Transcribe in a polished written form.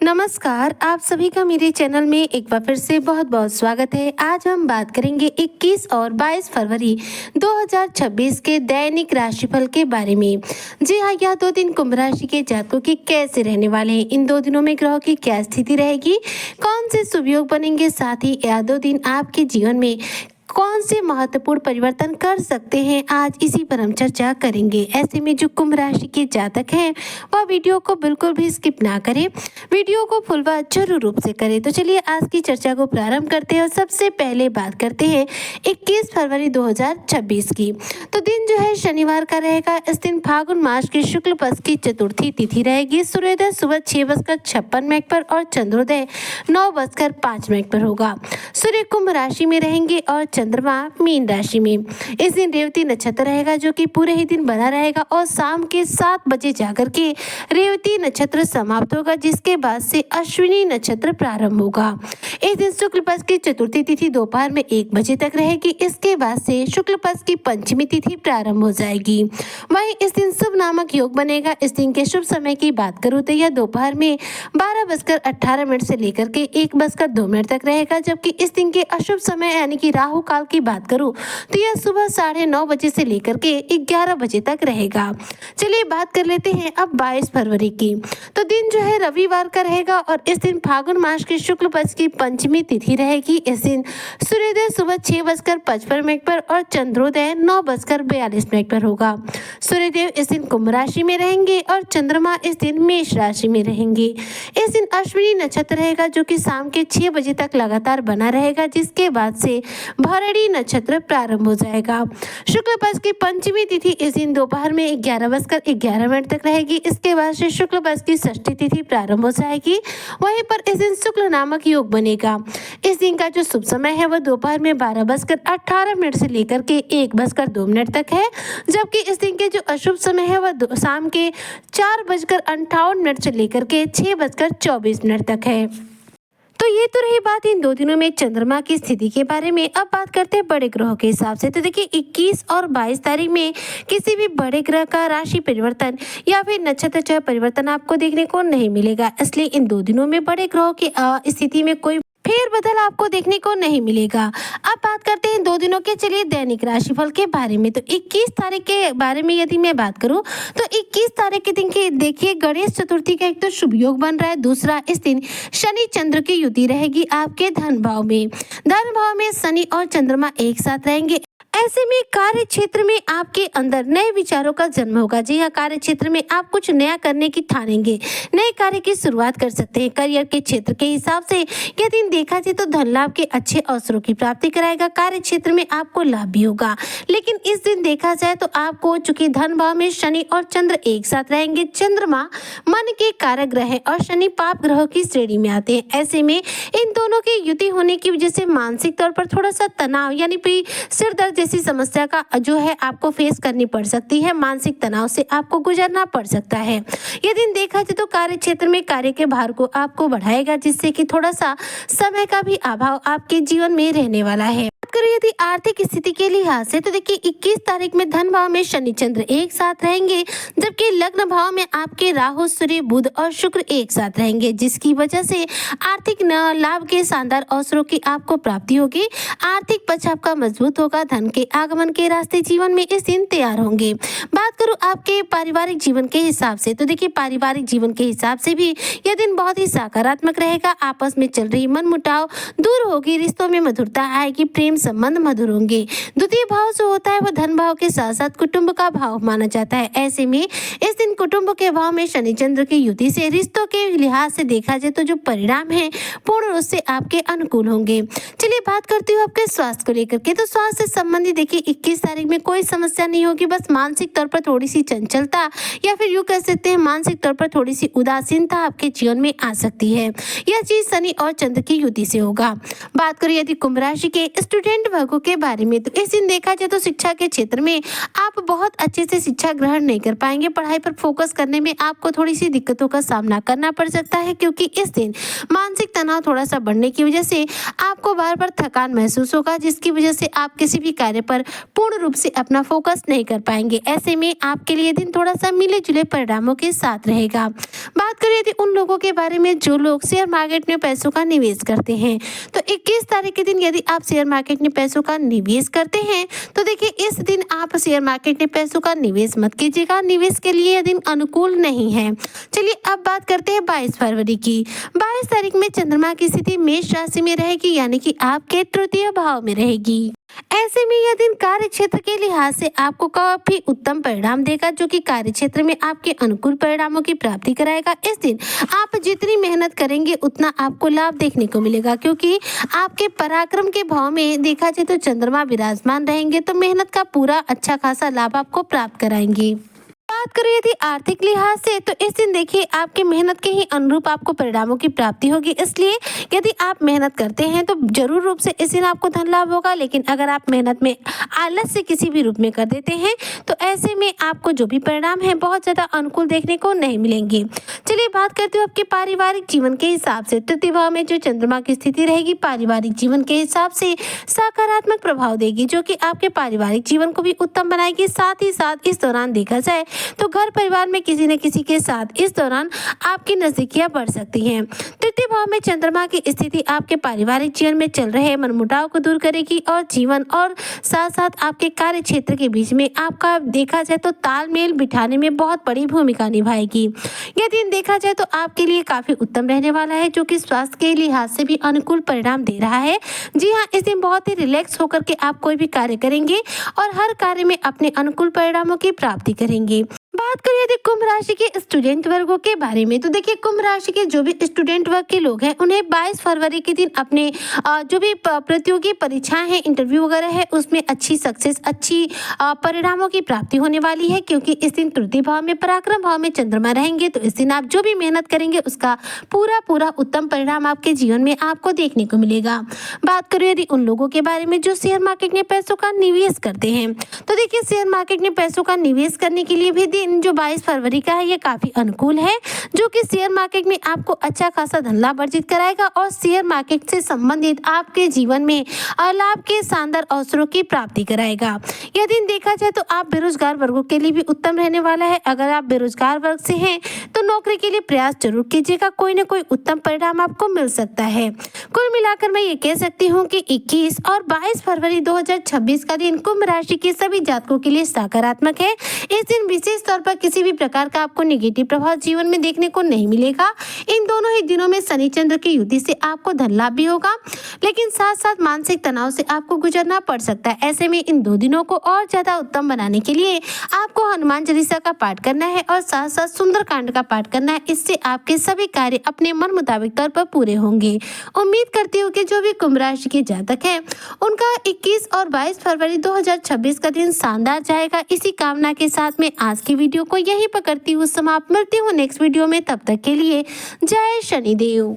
नमस्कार, आप सभी का मेरे चैनल में एक बार फिर से बहुत बहुत स्वागत है। आज हम बात करेंगे 21 और 22 फरवरी 2026 के दैनिक राशिफल के बारे में। जी हाँ, यह 2 दिन कुंभ राशि के जातकों के कैसे रहने वाले हैं, इन 2 दिनों में ग्रहों की क्या स्थिति रहेगी, कौन से शुभ योग बनेंगे, साथ ही यह 2 दिन आपके जीवन में कौन से महत्वपूर्ण परिवर्तन कर सकते हैं, आज इसी पर हम चर्चा करेंगे। ऐसे में जो कुंभ राशि के जातक हैं वह वीडियो को बिल्कुल भी स्किप ना करें, वीडियो को फुल वॉच जरूर रूप से करें। तो चलिए आज की चर्चा को प्रारंभ करते हैं और सबसे पहले बात करते हैं 21 फरवरी 2026 की। तो दिन जो है शनिवार का रहेगा। इस दिन फागुन मास की शुक्ल पक्ष की चतुर्थी तिथि रहेगी। सूर्योदय सुबह 6:56 पर और चंद्रोदय 9:05 पर होगा। सूर्य कुंभ राशि में रहेंगे और चंद्रमा मीन राशि में। इस दिन रेवती नक्षत्र रहेगा जो कि पूरे ही दिन बना रहेगा और शाम के 7 बजे जाकर के रेवती नक्षत्र समाप्त होगा, जिसके बाद से अश्विनी नक्षत्र प्रारंभ होगा। इस दिन शुक्ल पक्ष की चतुर्थी तिथि दोपहर में 1 बजे तक रहेगी। इसके बाद से शुक्ल पक्ष की पंचमी तिथि प्रारंभ हो जाएगी। वहीं इस दिन शुभ नामक योग बनेगा। इस दिन के शुभ समय की बात करूँ तो यह दोपहर में 12:18 से लेकर के 1:02 तक रहेगा, जबकि इस दिन के अशुभ समय यानी कि राहु काल की बात करूं तो यह सुबह 9:30 बजे से लेकर के 11 बजे तक रहेगा। चलिए बात कर लेते हैं अब 22 फरवरी की। तो दिन जो है रविवार का रहेगा और इस दिन फागुन मास की शुक्ल पक्ष की पंचमी तिथि रहेगी। इस दिन सूर्योदय सुबह 6:55 पर और चंद्रोदय 9:42 पर होगा। सूर्यदेव इस दिन कुंभ राशि में रहेंगे और चंद्रमा इस दिन मेष राशि में रहेंगे। इस दिन अश्विनी नक्षत्र रहेगा जो कि शाम के 6 बजे तक लगातार बना रहेगा, जिसके बाद से भरणी नक्षत्र प्रारंभ हो जाएगा। शुक्ल पक्ष की पंचमी तिथि इस दिन दोपहर में 11:11 तक रहेगी। इसके बाद से शुक्ल पक्ष की षष्ठी तिथि प्रारंभ हो जाएगी। वहीं पर इस दिन शुक्ल नामक योग बनेगा। इस दिन का जो शुभ समय है वह दोपहर में 12:18 से लेकर के 1:02 तक है, जबकि इस दिन के जो अशुभ समय है वह शाम के 4:58 से लेकर के 6:24 तक है। तो ये तो रही बात इन 2 दिनों में चंद्रमा की स्थिति के बारे में। अब बात करते हैं बड़े ग्रहों के हिसाब से। तो देखिए 21 और 22 तारीख में किसी भी बड़े ग्रह का राशि परिवर्तन या फिर नक्षत्र परिवर्तन आपको देखने को नहीं मिलेगा, इसलिए इन 2 दिनों में बड़े ग्रहों की स्थिति में कोई फेरबदल आपको देखने को नहीं मिलेगा। अब बात करते हैं 2 दिनों के चलिए दैनिक राशिफल के बारे में। तो 21 तारीख के बारे में यदि मैं बात करूं तो 21 तारीख के दिन के देखिए गणेश चतुर्थी का एक तो शुभ योग बन रहा है। दूसरा, इस दिन शनि चंद्र की युति रहेगी आपके धन भाव में। धन भाव में शनि और चंद्रमा एक साथ रहेंगे। ऐसे में कार्य क्षेत्र में आपके अंदर नए विचारों का जन्म होगा। जी हाँ, कार्य क्षेत्र में आप कुछ नया करने की ठानेंगे, नए कार्य की शुरुआत कर सकते हैं। करियर के क्षेत्र के हिसाब से यह दिन देखा जाए तो धन लाभ के अच्छे अवसरों की प्राप्ति कराएगा। कार्य क्षेत्र में आपको लाभ भी होगा, लेकिन इस दिन देखा जाए तो आपको चूंकि धन भाव में शनि और चंद्र एक साथ रहेंगे, चंद्रमा मन के कारक ग्रह है और शनि पाप ग्रहों की श्रेणी में आते हैं। ऐसे में इन दोनों की युति होने की वजह से मानसिक तौर पर थोड़ा सा तनाव यानी सिर दर्द जैसी समस्या का जो है आपको फेस करनी पड़ सकती है। मानसिक तनाव से आपको गुजरना पड़ सकता है। यह दिन देखा जाए तो कार्य क्षेत्र में कार्य के भार को आपको बढ़ाएगा, जिससे कि थोड़ा सा समय का भी अभाव आपके जीवन में रहने वाला है। करें यदि आर्थिक स्थिति के लिहाज से तो देखिए 21 तारीख में धन भाव में शनि चंद्र एक साथ रहेंगे, जबकि लग्न भाव में आपके राहु सूर्य बुध और शुक्र एक साथ रहेंगे, जिसकी वजह से आर्थिक लाभ के शानदार अवसरों की आपको प्राप्ति होगी। आर्थिक पक्ष आपका मजबूत होगा। धन के आगमन के रास्ते जीवन में इस दिन तैयार होंगे। बात करूं आपके पारिवारिक जीवन के हिसाब से तो देखिए पारिवारिक जीवन के हिसाब से भी यह दिन बहुत ही सकारात्मक रहेगा। आपस में चल रही मनमुटाव दूर होगी, रिश्तों में मधुरता आएगी, प्रेम संबंध मधुर होंगे। द्वितीय भाव जो होता है वह धन भाव के साथ साथ कुटुंब का भाव माना जाता है। ऐसे में इस दिन कुटुंब के भाव में शनि चंद्र की युति से रिश्तों के लिहाज से देखा जाए तो जो परिणाम है पूर्ण रूप से आपके अनुकूल होंगे। चलिए बात करती हूँ आपके स्वास्थ्य को लेकर के। तो स्वास्थ्य से संबंधित देखिए 21 तारीख में कोई समस्या नहीं होगी, बस मानसिक तौर पर थोड़ी सी चंचलता या फिर यूँ कह सकते हैं मानसिक तौर पर थोड़ी सी उदासीनता आपके जीवन में आ सकती है। यह चीज शनि और चंद्र की युति से होगा। बात करें यदि कुंभ राशि के स्टूडेंट स्टूडेंट वर्गों के बारे में, तो इस दिन देखा जाए तो शिक्षा के क्षेत्र में आप बहुत अच्छे से शिक्षा ग्रहण नहीं कर पाएंगे। पढ़ाई पर फोकस करने में आपको थोड़ी सी दिक्कतों का सामना करना पड़ सकता है, क्योंकि इस दिन मानसिक तनाव थोड़ा सा बढ़ने की वजह से आपको बार बार थकान महसूस होगा, जिसकी वजह से आप किसी भी कार्य पर पूर्ण रूप से अपना फोकस नहीं कर पाएंगे। ऐसे में आपके लिए दिन थोड़ा सा मिले जुले परिणामों के साथ रहेगा। बात करें यदि उन लोगों के बारे में जो लोग शेयर मार्केट में पैसों का निवेश करते हैं, तो 21 तारीख के दिन यदि आप शेयर मार्केट में पैसों का निवेश करते हैं तो देखिए इस दिन आप शेयर मार्केट में पैसों का निवेश मत कीजिएगा। निवेश के लिए यह दिन अनुकूल नहीं है। चलिए अब बात करते हैं 22 फरवरी की। 22 तारीख में चंद्रमा की स्थिति मेष राशि में रहेगी, यानी कि आपके तृतीय भाव में रहेगी। ऐसे में यह दिन कार्य क्षेत्र के लिहाज से आपको काफी उत्तम परिणाम देगा, जो कि कार्य क्षेत्र में आपके अनुकूल परिणामों की प्राप्ति कराएगा। इस दिन आप जितनी मेहनत करेंगे उतना आपको लाभ देखने को मिलेगा, क्योंकि आपके पराक्रम के भाव में देखा जाए तो चंद्रमा विराजमान रहेंगे, तो मेहनत का पूरा अच्छा खासा लाभ आपको प्राप्त कराएंगे। बात करें यदि आर्थिक लिहाज से, तो इस दिन देखिए आपके मेहनत के ही अनुरूप आपको परिणामों की प्राप्ति होगी। इसलिए यदि आप मेहनत करते हैं तो जरूर रूप से इस दिन आपको धन लाभ होगा, लेकिन अगर आप मेहनत में आलस से किसी भी रूप में कर देते हैं तो ऐसे में आपको जो भी परिणाम है बहुत ज़्यादा अनुकूल देखने को नहीं मिलेंगे। चलिए बात करते हो आपके पारिवारिक जीवन के हिसाब से। तृतीय भाव में जो चंद्रमा की स्थिति रहेगी पारिवारिक जीवन के हिसाब से सकारात्मक प्रभाव देगी, जो कि आपके पारिवारिक जीवन को भी उत्तम बनाएगी। साथ ही साथ इस दौरान देखा जाए तो घर परिवार में किसी न किसी के साथ इस दौरान आपकी नजदीकियां बढ़ सकती हैं। तृतीय भाव में चंद्रमा की स्थिति आपके पारिवारिक जीवन में चल रहे मनमुटाव को दूर करेगी और जीवन और साथ साथ आपके कार्य क्षेत्र के बीच में आपका देखा जाए तो तालमेल बिठाने में बहुत बड़ी भूमिका निभाएगी। यह दिन देखा जाए तो आपके लिए काफी उत्तम रहने वाला है, जो कि स्वास्थ्य के लिहाज से भी अनुकूल परिणाम दे रहा है। जी हाँ, इस दिन बहुत ही रिलैक्स होकर के आप कोई भी कार्य करेंगे और हर कार्य में अपने अनुकूल परिणामों की प्राप्ति करेंगे। बात करें यदि कुंभ राशि के स्टूडेंट वर्गों के बारे में, तो देखिए कुंभ राशि के जो भी स्टूडेंट वर्ग के लोग हैं उन्हें 22 फरवरी के दिन अपने जो भी प्रतियोगी परीक्षाएं हैं, इंटरव्यू वगैरह है, उसमें अच्छी सक्सेस, अच्छी परिणामों की प्राप्ति होने वाली है, क्योंकि इस दिन तृतीय भाव में पराक्रम भाव में चंद्रमा रहेंगे। तो इस दिन आप जो भी मेहनत करेंगे उसका पूरा उत्तम परिणाम आपके जीवन में आपको देखने को मिलेगा। बात करें यदि उन लोगों के बारे में जो शेयर मार्केट में पैसों का निवेश करते हैं, तो देखिए शेयर मार्केट में पैसों का निवेश करने के लिए भी दिन जो 22 फरवरी का है ये काफी अनुकूल है, जो कि शेयर मार्केट में आपको अच्छा खासा धन लाभ अर्जित कराएगा और शेयर मार्केट से संबंधित आपके जीवन में लाभ के शानदार अवसरों की प्राप्ति कराएगा। यह दिन देखा जाए तो आप बेरोजगार वर्गों के लिए भी उत्तम रहने वाला है। अगर आप बेरोजगार वर्ग से हैं तो नौकरी के लिए प्रयास जरूर कीजिएगा, कोई न कोई उत्तम परिणाम आपको मिल सकता है। कुल मिलाकर मैं ये कह सकती हूँ कि 21 और 22 फरवरी 2026 का दिन कुंभ राशि के सभी जातकों के लिए सकारात्मक है। इस दिन विशेष तौर पर किसी भी प्रकार का आपको नेगेटिव प्रभाव जीवन में देखने को नहीं मिलेगा। इन दोनों ही दिनों में शनि चंद्र की युति से आपको धन लाभ भी होगा, लेकिन साथ साथ मानसिक तनाव से आपको गुजरना पड़ सकता है। ऐसे में इन 2 दिनों को और ज्यादा उत्तम बनाने के लिए आपको हनुमान चालीसा का पाठ करना है और साथ साथ सुंदरकांड का पाठ करना है। इससे आपके सभी कार्य अपने मन मुताबिक तौर पर पूरे होंगे। उम्मीद करती हूँ कि जो भी कुंभ राशि के जातक हैं उनका 21 और 22 फरवरी 2026 का दिन शानदार जाएगा। इसी कामना के साथ में आज की वीडियो को यहीं पर करती हूँ समाप्त। मिलती हूँ नेक्स्ट वीडियो में, तब तक के लिए जय शनिदेव।